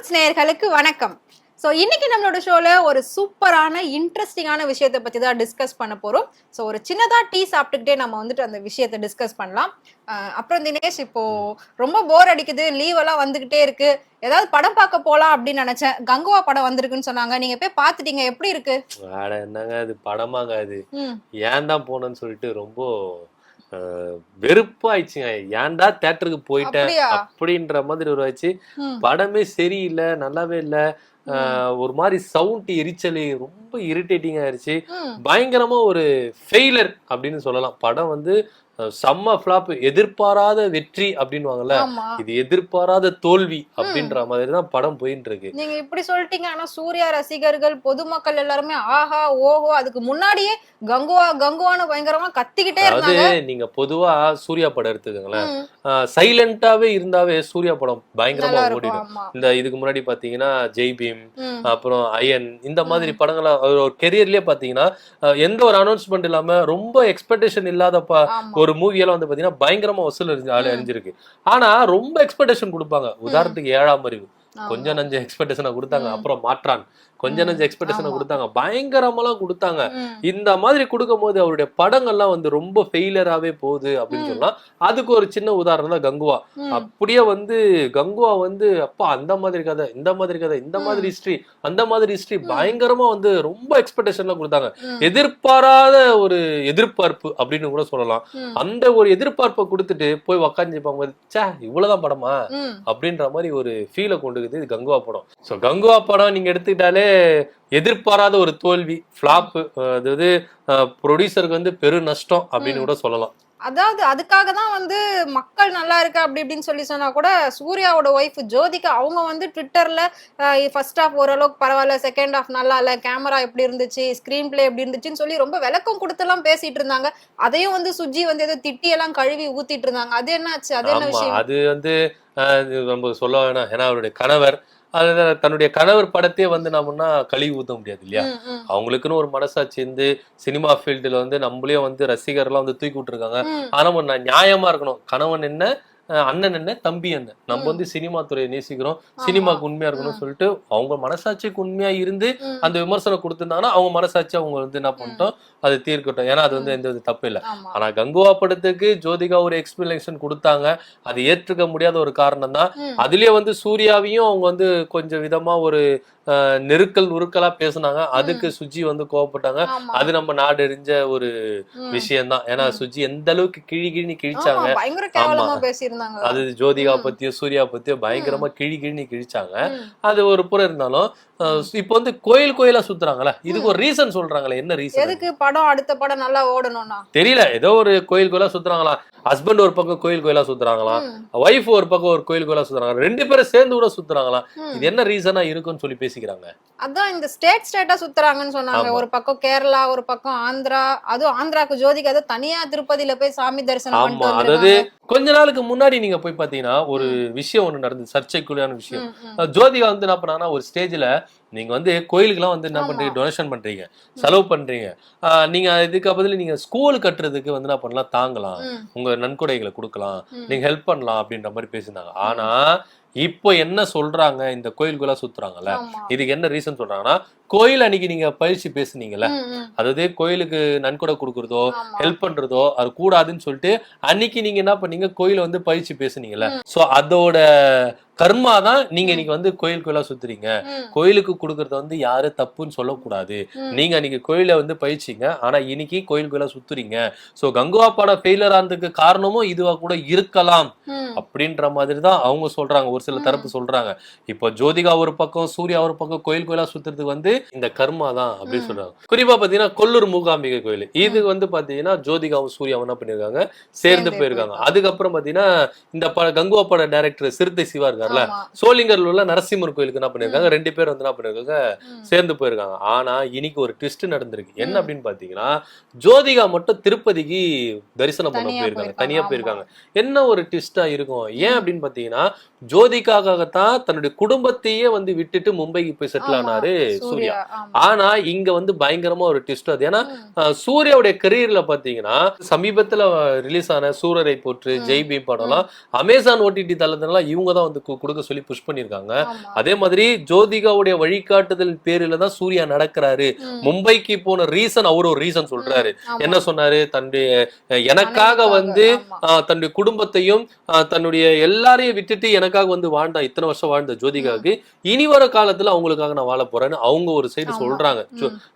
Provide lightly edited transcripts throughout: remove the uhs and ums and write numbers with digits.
Roots நேயர்களுக்கு வணக்கம். So இன்னைக்கு நம்மளோட ஷோல ஒரு சூப்பரான இன்ட்ரெஸ்டிங்கான விஷயத்தை பத்தி தான் டிஸ்கஸ் பண்ண போறோம். ஸோ ஒரு சின்னதா டீ சாப்பிட்டுக்கிட்டே நம்ம வந்துட்டு அந்த விஷயத்தை டிஸ்கஸ் பண்ணலாம். அப்புறம் தினேஷ், இப்போ ரொம்ப போர் அடிக்குது, லீவ் எல்லாம் வந்துகிட்டே இருக்கு, ஏதாவது படம் பார்க்க போலாம் அப்படின்னு நினைச்சேன். கங்குவா படம் வந்திருக்குன்னு சொன்னாங்க, நீங்க போய் பார்த்துட்டீங்க, எப்படி இருக்கு? என்னங்க அது படமாங்க அது? ஏன் தான் போனேன்னு சொல்லிட்டு ரொம்ப வெறுப்பாயிடுச்சுங்க. ஏன்டா தியேட்டருக்கு போயிட்டேன் அப்படின்ற மாதிரி ஒரு ஆச்சு. படமே சரியில்லை, நல்லாவே இல்லை. ஒரு மாதிரி சவுண்ட் எரிச்சல், ரொம்ப இரிட்டேட்டிங் ஆயிடுச்சு. பயங்கரமா ஒரு ஃபெயிலர் அப்படின்னு சொல்லலாம். படம் வந்து செம்ம ஃபிளாப், எதிர்பாராத வெற்றி அப்படின்வாங்கல்ல, இது எதிர்பாராத தோல்வி அப்படின்ற மாதிரி தான் படம் போயிட்டு இருக்கு. நீங்க இப்படி சொல்லிட்டீங்க, ஆனா சூர்யா ரசிகர்கள் பொதுமக்கள் எல்லாருமே ஆஹா ஓஹோ, அதுக்கு முன்னாடியே கங்குவா கங்குவான்னு பயங்கரமா கத்திக்கிட்டே இருந்தாங்க. நீங்க பொதுவா சூர்யா படம் எடுத்துக்கங்களேன், சைலண்டாவே இருந்தாவே சூர்யா படம் பயங்கரமா ஓடிடும். இந்த இதுக்கு முன்னாடி பாத்தீங்கன்னா ஜெய் பீம், அப்புறம் அயன், இந்த மாதிரி படங்கள ஒரு கெரியர்லயே பாத்தீங்கன்னா எந்த ஒரு அனௌன்ஸ்மெண்ட் இல்லாம ரொம்ப எக்ஸ்பெக்டேஷன் இல்லாத ஒரு மூவியெல்லாம் வந்து பாத்தீங்கன்னா பயங்கரமா வசூல் அழிஞ்சிருக்கு. ஆனா ரொம்ப எக்ஸ்பெக்டேஷன் கொடுப்பாங்க. உதாரணத்துக்கு ஏழாம் அறிவு கொஞ்சம் நஞ்ச எக்ஸ்பெக்டேஷனை கொடுத்தாங்க, அப்புறம் மாற்றான் கொஞ்சம் நஞ்ச எக்ஸ்பெக்டேஷனை கொடுத்தாங்க, பயங்கரமெல்லாம் கொடுத்தாங்க. இந்த மாதிரி கொடுக்கும் போது அவருடைய படங்கள்லாம் வந்து ரொம்ப ஃபெயிலியராகவே போகுது அப்படின்னு சொன்னா அதுக்கு ஒரு சின்ன உதாரணம் தான் கங்குவா. அப்படியே வந்து கங்குவா வந்து அப்பா அந்த மாதிரி கதை, இந்த மாதிரி கதை, இந்த மாதிரி ஹிஸ்டரி, அந்த மாதிரி ஹிஸ்டரி, பயங்கரமா வந்து ரொம்ப எக்ஸ்பெக்டேஷன்லாம் கொடுத்தாங்க. எதிர்பாராத ஒரு எதிர்பார்ப்பு அப்படின்னு கூட சொல்லலாம். அந்த ஒரு எதிர்பார்ப்பை கொடுத்துட்டு போய் உக்காந்துப்பாங்க, சே இவ்வளவுதான் படமா அப்படின்ற மாதிரி ஒரு ஃபீலை கொண்டு இது கங்குவா படம். ஸோ கங்குவா படம் நீங்க எடுத்துக்கிட்டாலே எதிர்பாராத ஒரு தோல்வி, ஃபிளாப். அதாவது ப்ரொடியூசருக்கு வந்து பெரு நஷ்டம் அப்படின்னு கூட சொல்லலாம். அதாவது அதுக்காக தான் வந்து மக்கள் நல்லா இருக்கு அப்படி இப்படின்னு சொல்லி சொன்னா கூட, சூர்யாவோட ஒய்ஃப் ஜோதிகா அவங்க வந்து ட்விட்டர்ல ஃபர்ஸ்ட் ஹாஃப் ஓரளவுக்கு பரவாயில்ல, செகண்ட் ஹாஃப் நல்லா இல்ல, கேமரா எப்படி இருந்துச்சு, ஸ்கிரீன் பிளே எப்படி இருந்துச்சுன்னு சொல்லி ரொம்ப விளக்கம் கொடுத்தெல்லாம் பேசிட்டு இருந்தாங்க. அதையும் வந்து சுஜி வந்து ஏதோ திட்டி எல்லாம் கழுவி ஊத்திட்டு இருந்தாங்க. அது என்னாச்சு? அது என்ன விஷயம்? அது வந்து நம்ம சொல்ல வேணாம், ஏன்னா அவருடைய கணவர், தன்னுடைய கணவர் படத்தையே வந்து நம்மனா கழுவி ஊத்த முடியாது இல்லையா? அவங்களுக்குன்னு ஒரு மனசாட்சி இருந்து சினிமா ஃபீல்டுல வந்து நம்மளையும் வந்து ரசிகர்லாம் வந்து தூக்கி விட்டுருக்காங்க. ஆனா நியாயமா இருக்கணும். கணவன் என்ன, அண்ணன் என்ன, தம்பி என்ன, நம்ம வந்து சினிமா துறையை நேசிக்கிறோம், சினிமாக்கு உண்மையா இருக்கணும்னு சொல்லிட்டு அவங்க மனசாட்சிக்கு உண்மையா இருந்து அந்த விமர்சனம் கொடுத்திருந்தாங்கன்னா அவங்க மனசாட்சி அவங்க வந்து என்ன பண்ணிட்டோம், அது தீர்க்கட்டும். ஏன்னா அது வந்து எந்த வித தப்பு இல்லை. ஆனா கங்குவா படத்துக்கு ஜோதிகா ஒரு எக்ஸ்பிளனேஷன் கொடுத்தாங்க, அது ஏற்றுக்க முடியாத ஒரு காரணம் தான். அதுலயே வந்து சூர்யாவையும் அவங்க வந்து கொஞ்சம் விதமா ஒரு நெருக்கல் நுறுக்கலா பேசினாங்க. அதுக்கு சுஜி வந்து கோவப்பட்டாங்க. அது நம்ம நாடு எரிஞ்ச ஒரு விஷயம் தான். ஏன்னா சுஜி எந்த அளவுக்கு கிழி கிழிச்சாங்க. அது ஜோதிகா பத்தியோ சூர்யா பத்தியோ பயங்கரமா கிழி கிழிச்சாங்க. அது ஒரு புறம் இருந்தாலும் இப்ப வந்து கோயிலா சுத்துறாங்கல்ல, இதுக்கு ஒரு ரீசன் சொல்றாங்களே, என்ன ரீசன்? எதுக்கு படம் அடுத்த படம் நல்லா ஓடணும்னா தெரியல, ஏதோ ஒரு கோயிலா சுத்துறாங்களா. ஹஸ்பண்ட் ஒரு பக்கம் கோயிலா சுத்துறாங்களாம், ஒய்ஃப் ஒரு பக்கம் ஒரு கோயிலா சுத்துறாங்க, ரெண்டு பேரும் சேர்ந்து கூட சுத்துறாங்களாம். இது என்ன ரீசனா இருக்குன்னு சொல்லி பேசிக்கிறாங்க. அதான் இந்த ஸ்டேட்டா சுத்துறாங்கன்னு சொன்னாங்க. ஒரு பக்கம் கேரளா, ஒரு பக்கம் ஆந்திரா. அதுவும் ஆந்திராக்கு ஜோதிகா ஏதோ தனியா திருப்பதியில போய் சாமி தரிசனம் பண்ணிட்டு வந்தாங்க. அதாவது கொஞ்ச நாளுக்கு முன்னாடி நீங்க போய் பாத்தீங்கன்னா ஒரு விஷயம் ஒண்ணு நடந்தது, சர்ச்சைக்குள்ளான விஷயம். ஜோதிகா வந்து என்ன பண்ணாங்கன்னா, ஒரு ஸ்டேஜ்ல நீங்க வந்து கோயிலுக்கு எல்லாம் வந்து என்ன பண்றீங்க, டொனேஷன் பண்றீங்க, செலவு பண்றீங்க, நீங்க இதுக்கு பதில் நீங்க ஸ்கூல் கட்டுறதுக்கு வந்து என்ன பண்ணலாம், தாங்கலாம், உங்க நன்கொடைகளை கொடுக்கலாம், நீங்க ஹெல்ப் பண்ணலாம் அப்படின்ற மாதிரி பேசினாங்க. ஆனா இப்போ என்ன சொல்றாங்க, இந்த கோயிலுக்குள்ள சுத்துறாங்கல்ல, இதுக்கு என்ன ரீசன் சொல்றாங்கன்னா, கோயில் அன்னைக்கு நீங்க பயிற்சி பேசுனீங்கல்ல, அதாவது கோயிலுக்கு நன்கொடை கொடுக்கறதோ ஹெல்ப் பண்றதோ அது கூடாதுன்னு சொல்லிட்டு அன்னைக்கு நீங்க என்ன பண்ணீங்க, கோயில வந்து பயிற்சி பேசுனீங்கல்ல, சோ அதோட கர்மா தான் நீங்க இன்னைக்கு வந்து கோயிலுக்குள்ள சுத்துறீங்க. கோயிலுக்கு கொடுக்கறத வந்து யாரு தப்புன்னு சொல்லக்கூடாது. நீங்க அன்னைக்கு கோயில வந்து பயிற்சிங்க, ஆனா இன்னைக்கு கோயிலுக்குள்ள சுத்துறீங்க. சோ கங்குவா படம் ஃபெயிலியர் ஆனதுக்கு காரணமும் இதுவா கூட இருக்கலாம் அப்படின்ற மாதிரி தான் அவங்க சொல்றாங்க. ஒரு சில தரப்பு சொல்றாங்க. இப்போ ஜோதிகா ஒரு பக்கம், சூர்யா ஒரு பக்கம் கோயிலுக்குள்ள சுத்துறதுக்கு வந்து இந்த கர்மா தான் அப்படின்னு சொல்றாங்க. குறிப்பா பாத்தீங்கன்னா கொல்லூர் மூகாம்பிகை கோயில், இது வந்து பாத்தீங்கன்னா ஜோதிகாவும் சூர்யாவும் என்ன பண்ணிருக்காங்க, சேர்ந்து போயிருக்காங்க. அதுக்கப்புறம் பாத்தீங்கன்னா இந்த கங்குவா பட டைரக்டர் சிறுத்தை சிவா இருக்காருல்ல, சோளிங்கர்ல உள்ள நரசிம்மர் கோயிலுக்கு என்ன பண்ணிருக்காங்க, ரெண்டு பேர் வந்து என்ன பண்ணிருக்காங்க, சேர்ந்து போயிருக்காங்க. ஆனா இன்னைக்கு ஒரு ட்விஸ்ட் நடந்திருக்கு. என்ன அப்படின்னு பாத்தீங்கன்னா, ஜோதிகா மட்டும் திருப்பதிக்கு தரிசனம் பண்ண போயிருக்காங்க, தனியா போயிருக்காங்க. என்ன ஒரு ட்விஸ்டா இருக்கும்? ஏன் அப்படின்னு பாத்தீங்கன்னா, ஜோதிகாகத்தான் தன்னுடைய குடும்பத்தையே வந்து விட்டுட்டு மும்பைக்கு போய் செட்டில் ஆனாரு சூர்யா. சூர்யா. ஆனா இங்க வந்து பயங்கரமா ஒரு ட்விஸ்ட் அது. ஏன்னா சூர்யாவுடைய கரியர்ல பாத்தீங்கன்னா சமீபத்துல ரிலீஸ் ஆன சூரரை போற்று, ஜெய் பீம் படம்லாம் அமேசான் ஓடிடி தளத்துல இவங்க தான் வந்து கொடுக்க சொல்லி புஷ் பண்ணிருக்காங்க. அதே மாதிரி ஜோதிகாவுடைய வழிகாட்டுதல் பேரில தான் சூர்யா நடக்கிறாரு. மும்பைக்கு போன ரீசன் அவர் ஒரு ரீசன் சொல்றாரு. என்ன சொன்னாரு? தன்னுடைய எனக்காக வந்து தன்னுடைய குடும்பத்தையும் தன்னுடைய எல்லாரையும் விட்டுட்டு எனக்காக வந்து வாழ்ந்தா, இத்தனை வருஷம் வாழ்ந்த ஜோதிகாவுக்கு இனி வர காலத்துல அவங்களுக்காக நான் வாழ போறேன்னு அவங்க ஒரு சைடு சொல்றாங்க.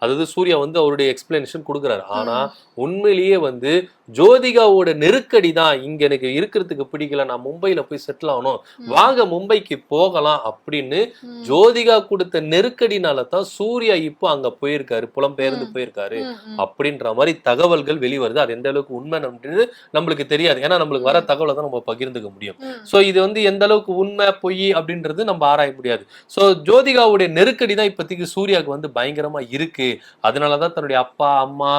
அதாவது சூர்யா வந்து அவருடைய எக்ஸ்பிளனேஷன் கொடுக்குறாரு. ஆனா உண்மையிலேயே வந்து ஜோதிகாவோட நெருக்கடி தான் இங்க எனக்கு இருக்கிறதுக்கு பிடிக்கல, நான் மும்பையில போய் செட்டில் ஆகணும், வாங்க மும்பைக்கு போகலாம் அப்படின்னு ஜோதிகா கொடுத்த நெருக்கடினால தான் சூர்யா இப்போ அங்க போயிருக்காரு, புலம்பெயர்ந்து போயிருக்காரு அப்படின்ற மாதிரி தகவல்கள் வெளிவருது. அது எந்த அளவுக்கு உண்மை நம்மளுக்கு தெரியாது. ஏன்னா நம்மளுக்கு வர தகவலை தான் நம்ம பகிர்ந்துக்க முடியும். சோ இது வந்து எந்த அளவுக்கு உண்மை பொய் அப்படின்றது நம்ம ஆராய முடியாது. சோ ஜோதிகாவுடைய நெருக்கடி தான் இப்போதைக்கு சூர்யாவுக்கு வந்து பயங்கரமா இருக்கு. அதனாலதான் தன்னுடைய அப்பா அம்மா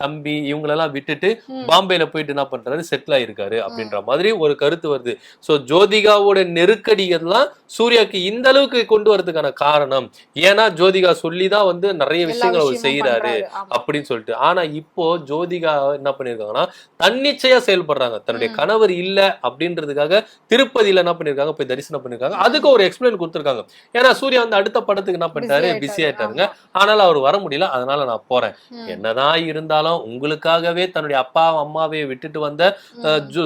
தம்பி இவங்களெல்லாம் விட்டுட்டு பாம்பேல போயிட்டு என்ன பண்றாரு, செட்டில் ஆயிருக்காரு அப்படின்ற மாதிரி ஒரு கருத்து வருது. சோ ஜோதிகாவோட நெருக்கடி எல்லாம் சூர்யாக்கு இந்த அளவுக்கு கொண்டு வரதுக்கான காரணம் ஏன்னா ஜோதிகா சொல்லிதான் வந்து நிறைய விஷயங்கள் அவர் செய்யறாரு அப்படின்னு சொல்லிட்டு. ஆனா இப்போ ஜோதிகா என்ன பண்ணிருக்காங்கன்னா தன்னிச்சையா செயல்படுறாங்க. தன்னுடைய கணவர் இல்ல அப்படின்றதுக்காக திருப்பதியில என்ன பண்ணிருக்காங்க, போய் தரிசனம் பண்ணிருக்காங்க. அதுக்கு ஒரு எக்ஸ்பிளைன் கொடுத்திருக்காங்க. ஏன்னா சூர்யா வந்து அடுத்த படத்துக்கு என்ன பண்ணிட்டாரு, பிஸி ஆயிட்டாருங்க. ஆனாலும் அவர் வர முடியல, அதனால நான் போறேன். என்னதான் இருந்தாலும் உங்களுக்காகவே தன்னுடைய அப்பா அம்மாவை விட்டுட்டு வந்த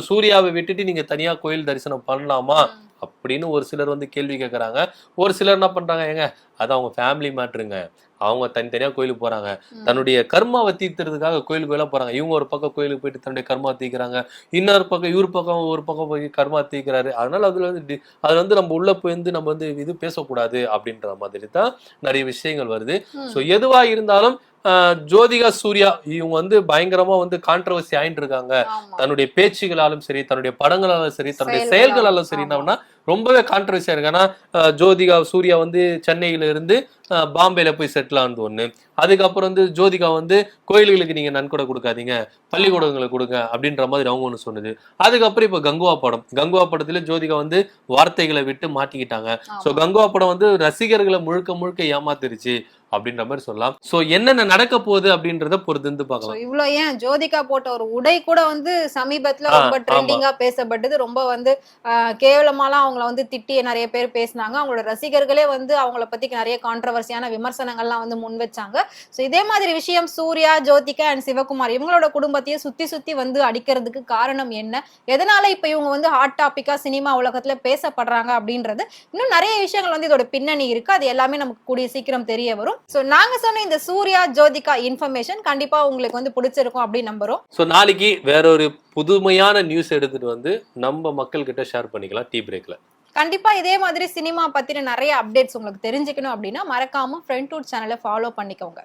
சூர்யாவை விட்டுட்டு நீங்க தனியா கோயில் தரிசனம் பண்ணலாமா அப்படின்னு ஒரு சிலர் வந்து கேள்வி கேட்கறாங்க. ஒரு சிலர் என்ன பண்றாங்க, ஏங்க அது அவங்க ஃபேமிலி மேட்டருங்க, அவங்க தனித்தனியா கோயிலுக்கு போறாங்க, தன்னுடைய கர்மாவை தீர்த்துறதுக்காக கோயிலுக்கு போறாங்க. இவங்க ஒரு பக்கம் கோயிலுக்கு போயிட்டு தன்னுடைய கர்மா தீக்கிறாங்க, இன்னொரு பக்கம் இவரு பக்கம் ஒரு பக்கம் போய் கர்மா தீக்கிறாரு. அதனால அதுல வந்து நம்ம உள்ள போயிருந்து நம்ம வந்து இது பேசக்கூடாது அப்படின்ற மாதிரி தான் நிறைய விஷயங்கள் வருது. சோ எதுவா இருந்தாலும் ஜோதிகா சூர்யா இவங்க வந்து பயங்கரமா வந்து கான்ட்ரவர்சி ஆயிட்டு இருக்காங்க. தன்னுடைய பேச்சுகளாலும் சரி, தன்னுடைய படங்களாலும் சரி, தன்னுடைய செயல்களாலும் சரி என்னன்னா ரொம்பவே கான்ட்ரவர்சியா இருக்கு. ஆனா ஜோதிகா சூர்யா வந்து சென்னையில இருந்து பாம்பேல போய் செட்டில் ஆனது ஒண்ணு. அதுக்கப்புறம் வந்து ஜோதிகா வந்து கோயில்களுக்கு நீங்க நன்கொடை கொடுக்காதீங்க, பள்ளிக்கூடங்களை கொடுங்க அப்படின்ற மாதிரி அவங்க ஒண்ணு சொன்னது. அதுக்கப்புறம் இப்ப கங்குவா படத்துல ஜோதிகா வந்து வார்த்தைகளை விட்டு மாட்டிக்கிட்டாங்க. சோ கங்குவா படம் வந்து ரசிகர்களை முழுக்க முழுக்க ஏமாத்திருச்சு அப்படின்ற மாதிரி சொல்லலாம். சோ என்னென்ன நடக்க போகுது அப்படின்றத பொறுத்து பார்க்கலாம். இவ்வளவு ஏன் ஜோதிகா போட்ட ஒரு உடை கூட வந்து சமீபத்துல ரொம்ப ட்ரெண்டிங்கா பேசப்பட்டது. ரொம்ப வந்து கேவலமாலாம் அவங்கள வந்து திட்டி நிறைய பேர் பேசினாங்க. அவங்களோட ரசிகர்களே வந்து அவங்கள பத்தி நிறைய கான்ட்ரவர்சியான விமர்சனங்கள்லாம் வந்து முன் வச்சாங்க. சோ இதே மாதிரி விஷயம் சூர்யா, ஜோதிகா அண்ட் சிவகுமார் இவங்களோட குடும்பத்தையே சுத்தி சுத்தி வந்து அடிக்கிறதுக்கு காரணம் என்ன, எதனால இப்ப இவங்க வந்து ஹாட் டாபிக்கா சினிமா உலகத்துல பேசப்படுறாங்க அப்படின்றது இன்னும் நிறைய விஷயங்கள் வந்து இதோட பின்னணி இருக்கு. அது எல்லாமே நமக்கு கூடிய சீக்கிரம் தெரிய வரும். சோ நாங்க சொன்ன இந்த சூர்யா ஜோதிகா இன்ஃபர்மேஷன் கண்டிப்பா உங்களுக்கு வந்து பிடிச்சிருக்கும் அப்படின்னு நம்புறோம். சோ நாளைக்கு வேற ஒரு புதுமையான நியூஸ் எடுத்துட்டு வந்து நம்ம மக்கள் கிட்ட ஷேர் பண்ணிக்கலாம் டீ பிரேக்ல. கண்டிப்பா இதே மாதிரி சினிமா பத்தின நிறைய அப்டேட்ஸ் உங்களுக்கு தெரிஞ்சுக்கணும் அப்படின்னா மறக்காம ஃப்ரண்ட் டூட் சேனலை ஃபாலோ பண்ணிக்கோங்க.